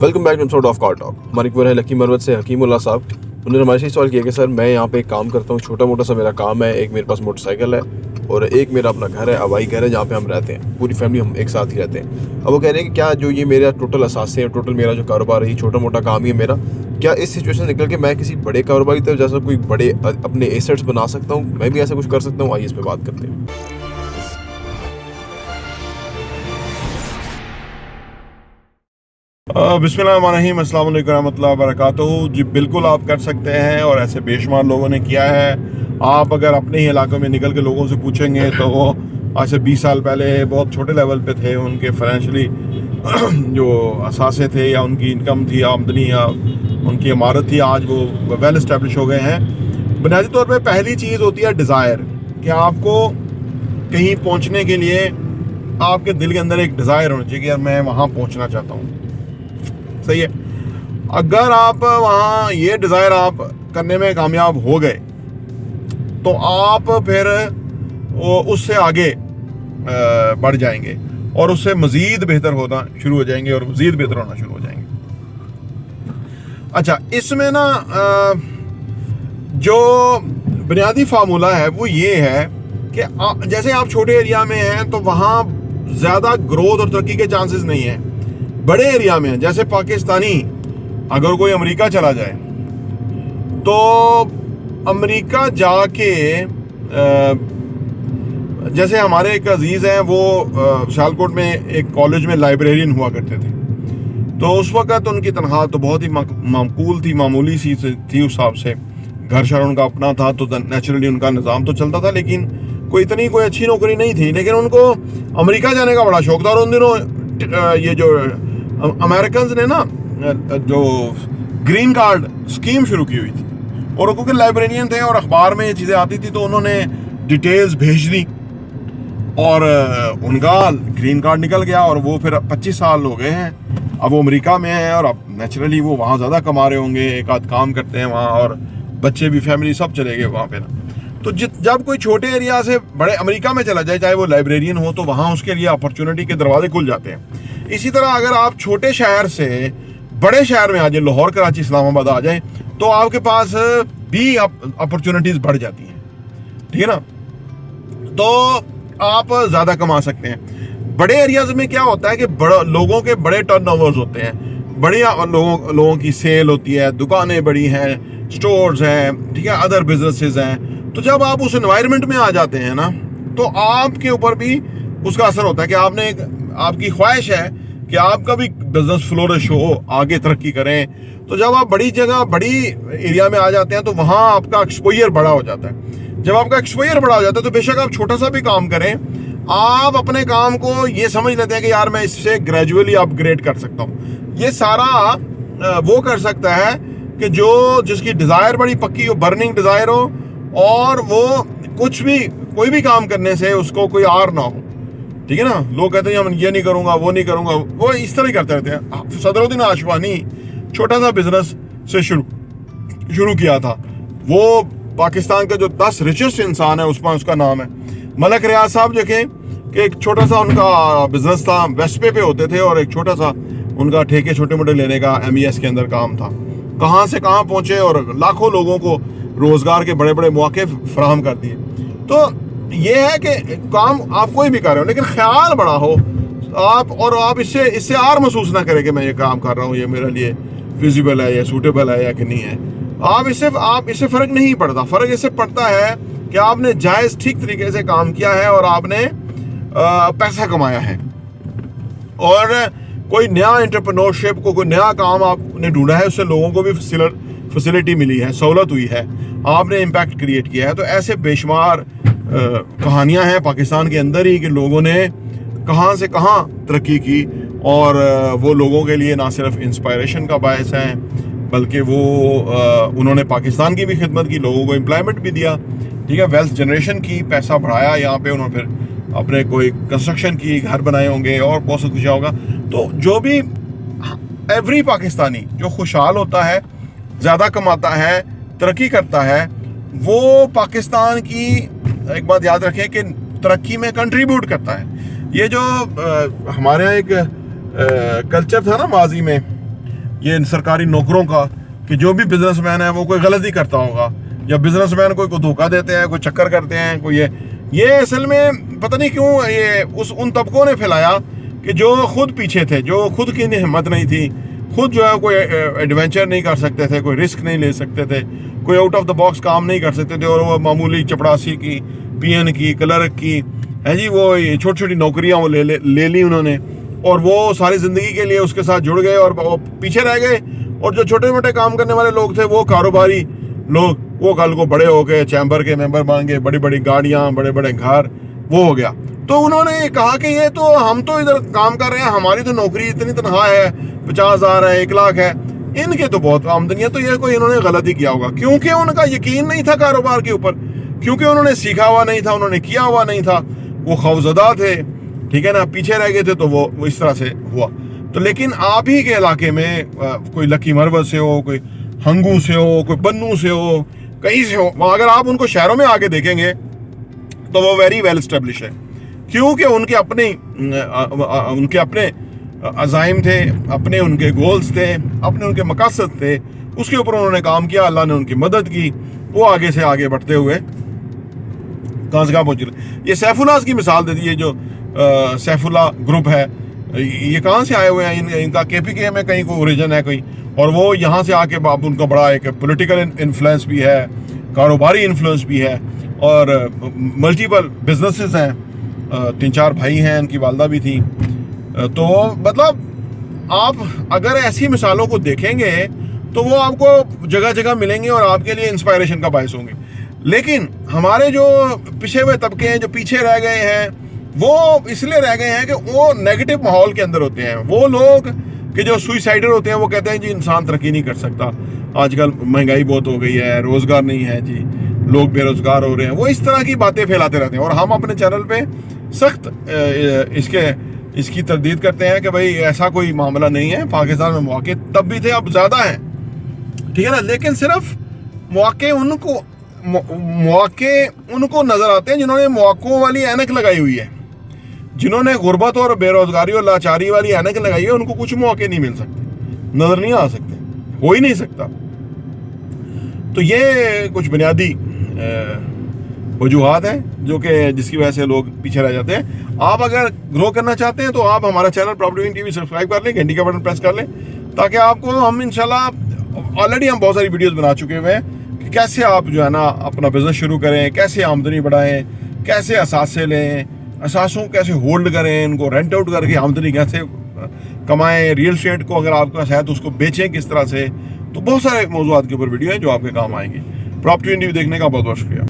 Welcome back to episode of car talk. हमारी खबर है लकी मरवत से हकीमुल्लाह साहब। उन्होंने हमारे से सवाल किया कि सर मैं यहाँ पे एक काम करता हूँ, छोटा मोटा सा मेरा काम है। एक मेरे पास मोटरसाइकिल है और एक मेरा अपना घर है, हवाई घर है, जहाँ पे हम रहते हैं, पूरी फैमिली हम एक साथ ही रहते हैं। अब वो कह रहे हैं कि क्या जो ये मेरा टोटल असासे है, टोटल मेरा जो कारोबार है, छोटा मोटा काम ही है मेरा, क्या इस सिचुएशन से निकल के मैं किसी बड़े कारोबार की तरफ जैसा कोई बड़े अपने एसेट्स बना सकता हूँ, मैं भी ऐसा कुछ कर सकता हूँ? आइए इस पर बात करते हैं। बिस्मिल्लाहिर्रहमानिर्रहीम, अस्सलाम वालेकुम रहमतुल्लाहि व बरकातुहू। जी बिल्कुल आप कर सकते हैं और ऐसे बेशुमार लोगों ने किया है। आप अगर अपने ही इलाकों में निकल के लोगों से पूछेंगे तो वो आज से 20 साल पहले बहुत छोटे लेवल पे थे, उनके फाइनेंशियली जो असासे थे या उनकी इनकम थी, आमदनी या उनकी इमारत थी, आज वो वेल इस्टेब्लिश हो गए हैं। बुनियादी तौर पे पहली चीज़ होती है डिज़ायर, कि आपको कहीं पहुंचने के लिए आपके दिल के अंदर एक डिज़ायर होना चाहिए कि यार मैं वहाँ पहुँचना चाहता हूँ। सही है। अगर आप वहाँ ये डिज़ायर आप करने में कामयाब हो गए तो आप फिर उससे आगे बढ़ जाएंगे और उससे मज़ीद बेहतर होना शुरू हो जाएंगे और मज़ीद बेहतर होना शुरू हो जाएंगे। अच्छा, इसमें ना जो बुनियादी फार्मूला है वो ये है कि जैसे आप छोटे एरिया में हैं तो वहाँ ज़्यादा ग्रोथ और तरक्की के चांसेस नहीं हैं। बड़े एरिया में, जैसे पाकिस्तानी अगर कोई अमेरिका चला जाए तो अमेरिका जाके जैसे हमारे एक अजीज़ हैं, वो सियालकोट में एक कॉलेज में लाइब्रेरियन हुआ करते थे, तो उस वक़्त उनकी तनख्वाह तो बहुत ही माकूल थी, मामूली सी थी उस हिसाब से। घर शहर उनका अपना था तो नेचुरली उनका निज़ाम तो चलता था, लेकिन कोई अच्छी नौकरी नहीं थी। लेकिन उनको अमेरिका जाने का बड़ा शौक था और उन दिनों ये जो अमेरिकन ने ना जो ग्रीन कार्ड स्कीम शुरू की हुई थी, और क्योंकि लाइब्रेरियन थे और अखबार में ये चीज़ें आती थी तो उन्होंने डिटेल्स भेज दी और उनका ग्रीन कार्ड निकल गया और वो फिर 25 साल हो गए हैं। अब वो अमेरिका में हैं और अब नेचुरली वो वहाँ ज़्यादा कमा रहे होंगे, एक आध काम करते हैं वहाँ और बच्चे भी, फैमिली सब चले गए वहाँ पे ना। तो जब कोई छोटे एरिया से बड़े अमेरिका में चला जाए, चाहे वो लाइब्रेरियन हो, तो वहाँ उसके लिए अपॉर्चुनिटी के दरवाजे खुल जाते हैं। इसी तरह अगर आप छोटे शहर से बड़े शहर में आ जाए, लाहौर, कराची, इस्लामाबाद आ जाए, तो आपके पास भी अपॉर्चुनिटीज़ बढ़ जाती हैं, ठीक है ना। तो आप ज़्यादा कमा सकते हैं। बड़े एरियाज़ में क्या होता है कि लोगों के बड़े टर्नओवर्स होते हैं, बड़ी लोगों की सेल होती है, दुकानें बड़ी हैं, स्टोर्स हैं, ठीक है, अदर बिजनेसेस हैं। तो जब आप उस एनवायरनमेंट में आ जाते हैं ना, तो आपके ऊपर भी उसका असर होता है कि आपकी ख्वाहिश है कि आपका भी बिजनेस फ्लोरिश हो, आगे तरक्की करें। तो जब आप बड़ी जगह, बड़ी एरिया में आ जाते हैं तो वहाँ आपका एक्सपोजर बड़ा हो जाता है। जब आपका एक्सपोजर बड़ा हो जाता है तो बेशक आप छोटा सा भी काम करें, आप अपने काम को ये समझ लेते हैं कि यार मैं इससे ग्रेजुअली अपग्रेड कर सकता हूँ। ये सारा वो कर सकता है कि जिसकी डिज़ायर बड़ी पक्की हो, बर्निंग डिज़ायर हो, और वो कोई भी काम करने से उसको कोई आर ना हो, ठीक है ना। लोग कहते हैं ये नहीं करूँगा, वो नहीं करूँगा, वो इस तरह ही करते रहते हैं। सदरुद्दीन आशवानी छोटा सा बिजनेस से शुरू किया था। वो पाकिस्तान का जो 10 रिचेस्ट इंसान है उसका नाम है मलक रियाज साहब। देखें कि एक छोटा सा उनका बिजनेस था, वेस्पे पे होते थे, और एक छोटा सा उनका ठेके छोटे मोटे लेने का MES के अंदर काम था। कहाँ से कहाँ पहुँचे और लाखों लोगों को रोज़गार के बड़े बड़े मौके फराहम कर दिए। तो ये है कि काम आप कोई भी कर रहे हो, लेकिन ख्याल बड़ा हो आप इससे आर महसूस ना करें कि मैं ये काम कर रहा हूँ, ये मेरे लिए फिजिबल है या सूटेबल है या कि नहीं है। आप इससे फ़र्क नहीं पड़ता। फ़र्क इससे पड़ता है कि आपने जायज़ ठीक तरीके से काम किया है और आपने पैसा कमाया है, और कोई नया एंटरप्रेन्योरशिप कोई नया काम आपने ढूंढा है, उससे लोगों को भी फैसिलिटी मिली है, सहूलत हुई है, आपने इम्पैक्ट क्रिएट किया है। तो ऐसे बेशुमार कहानियां हैं पाकिस्तान के अंदर ही कि लोगों ने कहां से कहां तरक्की की, और वो लोगों के लिए ना सिर्फ इंस्पायरेशन का बायस है, बल्कि वो उन्होंने पाकिस्तान की भी खिदमत की, लोगों को एम्प्लॉयमेंट भी दिया, ठीक है, वेल्थ जनरेशन की, पैसा बढ़ाया यहाँ पे उन्होंने, फिर अपने कोई कंस्ट्रक्शन की, घर बनाए होंगे और बहुत कुछ होगा। तो जो भी एवरी पाकिस्तानी जो खुशहाल होता है, ज़्यादा कमाता है, तरक्की करता है, वो पाकिस्तान की एक बात याद रखें कि तरक्की में कंट्रीब्यूट करता है। ये जो हमारे यहाँ एक कल्चर था ना माजी में ये सरकारी नौकरों का कि जो भी बिजनेसमैन है वो कोई गलती करता होगा, या बिजनेसमैन कोई को धोखा देते हैं, कोई चक्कर करते हैं, कोई ये असल में पता नहीं क्यों ये उन तबकों ने फैलाया कि जो खुद पीछे थे, जो खुद की हिम्मत नहीं थी, खुद जो है कोई एडवेंचर नहीं कर सकते थे, कोई रिस्क नहीं ले सकते थे, कोई आउट ऑफ द बॉक्स काम नहीं कर सकते थे, और वो मामूली चपड़ासी की, पीएन की, क्लर्क की है जी, वो छोटी छोटी नौकरियां वो ले ली उन्होंने, और वो सारी ज़िंदगी के लिए उसके साथ जुड़ गए और वो पीछे रह गए। और जो छोटे मोटे काम करने वाले लोग थे, वो कारोबारी लोग, वो कल को बड़े हो गए, चैम्बर के मेंबर बन गए, बड़ी बड़ी गाड़ियाँ, बड़े बड़े घर, वो हो गया। तो उन्होंने कहा कि ये तो हम तो इधर काम कर रहे हैं, हमारी तो नौकरी इतनी तनख्वाह है, 50,000 है, 1 लाख है, इनके तो बहुत आमदनी है, तो ये कोई इन्होंने गलती किया होगा, क्योंकि उनका यकीन नहीं था कारोबार के ऊपर, क्योंकि उन्होंने सीखा हुआ नहीं था, उन्होंने किया हुआ नहीं था, वो खौफजदा थे, ठीक है ना, पीछे रह गए थे, तो वो इस तरह से हुआ। तो लेकिन आप ही के इलाके में कोई लकी मरवत से हो, कोई हंगू से हो, कोई बन्नू से हो, कहीं से हो, अगर आप उनको शहरों में आके देखेंगे तो वो वेरी वेल एस्टेब्लिश है, क्योंकि उनके अपने अज़ाइम थे, अपने उनके गोल्स थे, अपने उनके मकसद थे, उसके ऊपर उन्होंने काम किया, अल्लाह ने उनकी मदद की, वो आगे से आगे बढ़ते हुए कहाँ से कहाँ पहुँच रहे। ये सैफुल्लाह की मिसाल दे दी है, जो सैफुल्लाह ग्रुप है, ये कहाँ से आए हुए हैं, इनका KPK में कहीं कोई ओरिजिन है कोई, और वो यहाँ से आके बाप उनका बड़ा एक पॉलिटिकल इन्फ्लुएंस भी है, कारोबारी इन्फ्लुएंस भी है, और मल्टीपल बिजनेसेस हैं, 3-4 भाई हैं, इनकी वालदा भी थी। तो मतलब आप अगर ऐसी मिसालों को देखेंगे तो वो आपको जगह जगह मिलेंगे और आपके लिए इंस्पायरेशन का बायस होंगे। लेकिन हमारे जो पिछे हुए तबके हैं, जो पीछे रह गए हैं, वो इसलिए रह गए हैं कि वो नेगेटिव माहौल के अंदर होते हैं। वो लोग कि जो सुइसाइडर होते हैं, वो कहते हैं जी इंसान तरक्की नहीं कर सकता, आजकल महंगाई बहुत हो गई है, रोज़गार नहीं है जी, लोग बेरोज़गार हो रहे हैं, वो इस तरह की बातें फैलाते रहते हैं। और हम अपने चैनल पे सख्त इसकी तरदीद करते हैं कि भाई ऐसा कोई मामला नहीं है, पाकिस्तान में मौके तब भी थे, अब ज़्यादा हैं, ठीक है ना। लेकिन सिर्फ मौके उनको नज़र आते हैं जिन्होंने मौक़ों वाली ऐनक लगाई हुई है, जिन्होंने गुर्बत और बेरोज़गारी और लाचारी वाली ऐनक लगाई है, उनको कुछ मौके नहीं मिल सकते, नज़र नहीं आ सकते, हो ही नहीं सकता। तो ये कुछ बुनियादी वजूहात हैं जो कि जिसकी वजह से लोग पीछे रह जाते हैं। आप अगर ग्रो करना चाहते हैं तो आप हमारा channel property wing TV subscribe कर लें, घंटी का बटन प्रेस कर लें, ताकि आपको हम इंशाल्लाह, ऑलरेडी हम बहुत सारी वीडियोस बना चुके हुए हैं कि कैसे आप जो है ना अपना बिजनेस शुरू करें, कैसे आमदनी बढ़ाएं, कैसे असासे लें, असासों कैसे होल्ड करें, इनको रेंट आउट करके आमदनी कैसे कमाएं, रियल एस्टेट को अगर आपके पास है तो उसको बेचें किस तरह से। तो बहुत सारे मौजूद के ऊपर वीडियो हैं जो आपके काम आएंगे। प्रॉपर्टी विंग TV देखने का बहुत बहुत शुक्रिया।